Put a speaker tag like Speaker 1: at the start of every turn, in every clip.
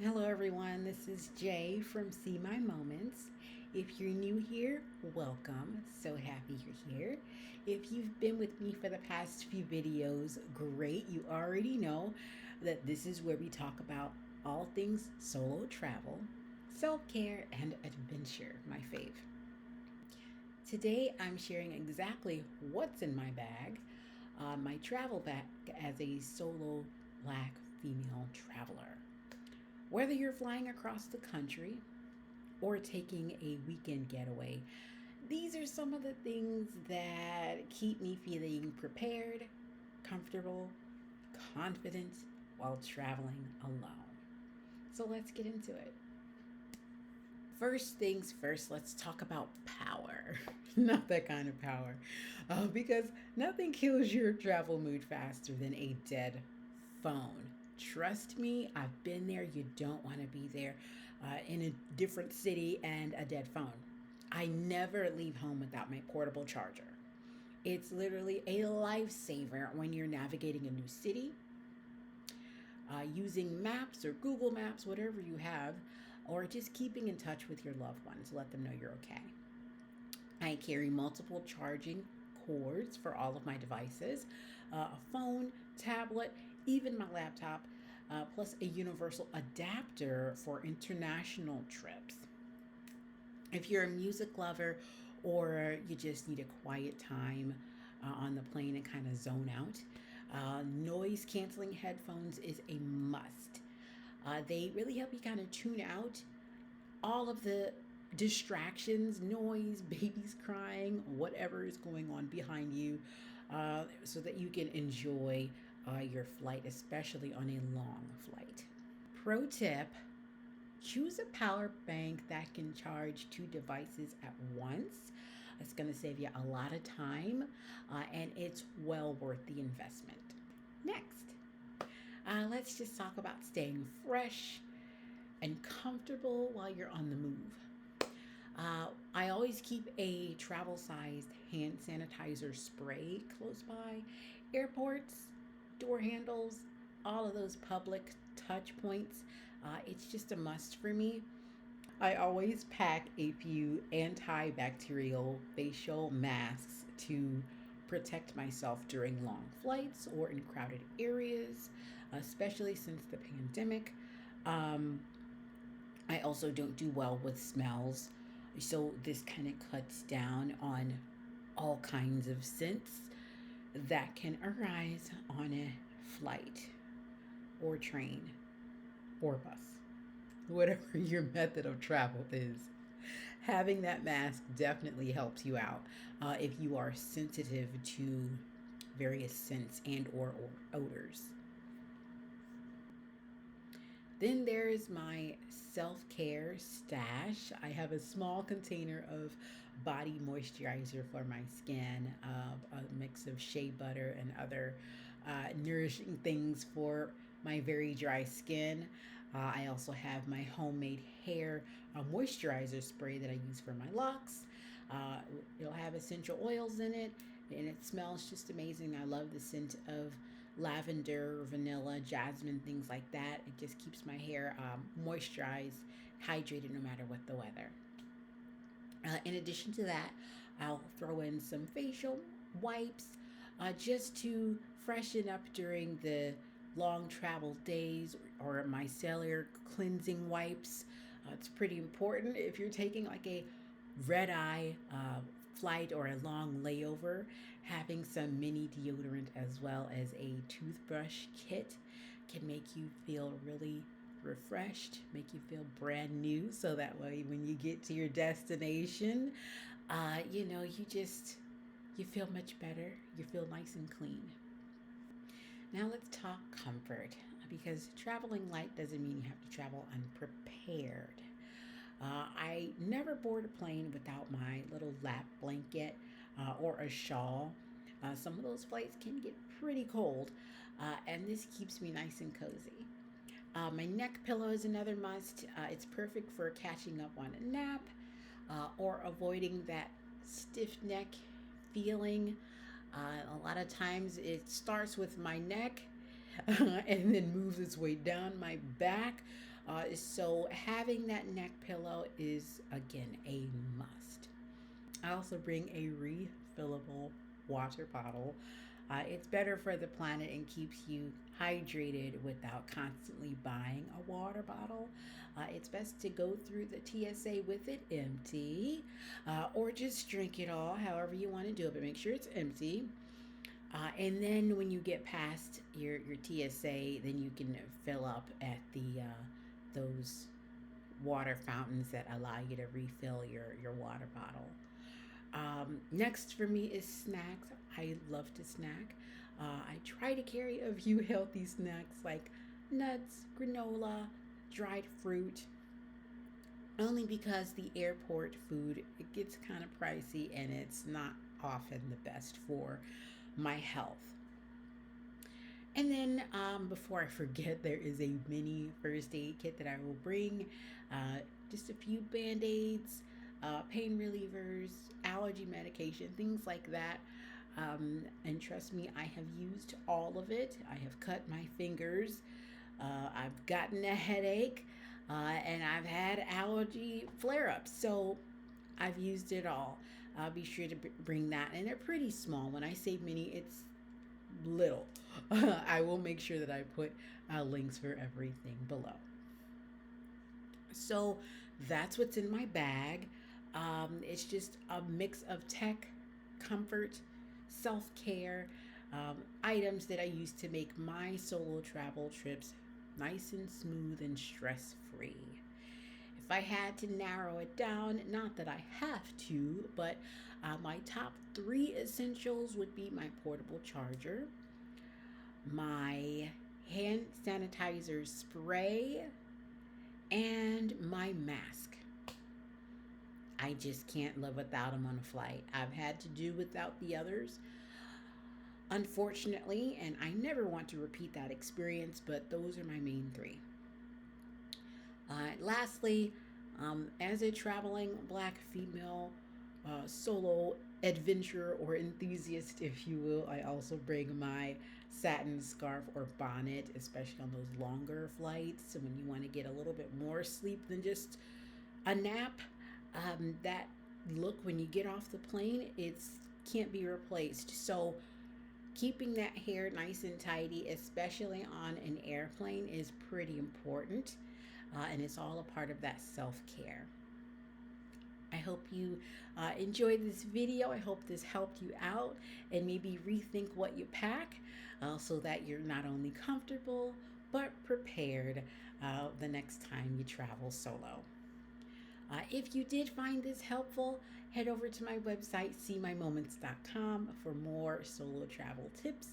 Speaker 1: Hello, everyone. This is Jay from See My Moments. If you're new here, welcome. So happy you're here. If you've been with me for the past few videos, great. You already know that this is where we talk about all things solo travel, self care, and adventure, my fave. Today, I'm sharing exactly what's in my bag, my travel bag as a solo black female traveler. Whether you're flying across the country or taking a weekend getaway, these are some of the things that keep me feeling prepared, comfortable, confident while traveling alone. So let's get into it. First things first, let's talk about power. Not that kind of power. Because nothing kills your travel mood faster than a dead phone. Trust me, I've been there. You don't want to be there in a different city and a dead phone. I never leave home without my portable charger. It's literally a lifesaver when you're navigating a new city, using maps or Google Maps, whatever you have, or just keeping in touch with your loved ones. Let them know you're okay. I carry multiple charging cords for all of my devices, a phone, tablet, even my laptop, plus a universal adapter for international trips. If you're a music lover or you just need a quiet time on the plane and kind of zone out, noise canceling headphones is a must. They really help you kind of tune out all of the distractions, noise, babies crying, whatever is going on behind you, so that you can enjoy your flight, especially on a long flight. Pro tip: choose a power bank that can charge two devices at once. It's going to save you a lot of time, and it's well worth the investment. Next, let's just talk about staying fresh and comfortable while you're on the move. I always keep a travel sized hand sanitizer spray close by. Airports, door handles, all of those public touch points. It's just a must for me. I always pack a few antibacterial facial masks to protect myself during long flights or in crowded areas, especially since the pandemic. Um, I also don't do well with smells, so this kind of cuts down on all kinds of scents that can arise on a flight or train or bus, whatever your method of travel is. Having that mask definitely helps you out if you are sensitive to various scents and or odors. Then there's my self care stash. I have a small container of body moisturizer for my skin, a mix of shea butter and other nourishing things for my very dry skin. I also have my homemade hair moisturizer spray that I use for my locks. Uh, it'll have essential oils in it, and it smells just amazing. I love the scent of lavender, vanilla, jasmine, things like that. It just keeps my hair moisturized, hydrated no matter what the weather. In addition to that, I'll throw in some facial wipes just to freshen up during the long travel days, or my cellular cleansing wipes. It's pretty important if you're taking like a red eye flight or a long layover. Having some mini deodorant as well as a toothbrush kit can make you feel really refreshed, make you feel brand new. So that way, when you get to your destination, you feel much better. You feel nice and clean. Now let's talk comfort, because traveling light doesn't mean you have to travel unprepared. I never board a plane without my little lap blanket or a shawl. Some of those flights can get pretty cold, and this keeps me nice and cozy. My neck pillow is another must. It's perfect for catching up on a nap or avoiding that stiff neck feeling. A lot of times it starts with my neck and then moves its way down my back. So having that neck pillow is again a must. I also bring a refillable water bottle. It's better for the planet and keeps you hydrated without constantly buying a water bottle. It's best to go through the TSA with it empty, or just drink it all, however you want to do it, but make sure it's empty. And then when you get past your TSA, then you can fill up at the those water fountains that allow you to refill your water bottle. Next for me is snacks. I love to snack. I try to carry a few healthy snacks like nuts, granola, dried fruit, only because the airport food it gets kind of pricey and it's not often the best for my health. And then before I forget, there is a mini first aid kit that I will bring. Just a few band aids, pain relievers, allergy medication, things like that. And trust me, I have used all of it. I have cut my fingers. I've gotten a headache. And I've had allergy flare ups. So I've used it all. I'll be sure to bring that. And they're pretty small. When I say mini, it's little. I will make sure that I put links for everything below. So that's what's in my bag. It's just a mix of tech, comfort, self care, items that I use to make my solo travel trips nice and smooth and stress free. If I had to narrow it down, not that I have to, but my top three essentials would be my portable charger, my hand sanitizer spray, and my mask. I just can't live without them on a flight. I've had to do without the others, unfortunately, and I never want to repeat that experience, but those are my main three. Lastly, as a traveling black female solo adventurer or enthusiast, if you will, I also bring my satin scarf or bonnet, especially on those longer flights. So when you want to get a little bit more sleep than just a nap, that look when you get off the plane, it's can't be replaced. So keeping that hair nice and tidy, especially on an airplane, is pretty important. And it's all a part of that self care. I hope you enjoyed this video. I hope this helped you out and maybe rethink what you pack so that you're not only comfortable but prepared the next time you travel solo. If you did find this helpful, head over to my website, seemymoments.com, for more solo travel tips,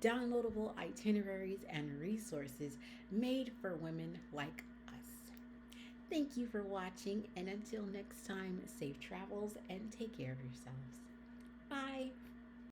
Speaker 1: downloadable itineraries, and resources made for women like us. Thank you for watching, and until next time, safe travels and take care of yourselves. Bye.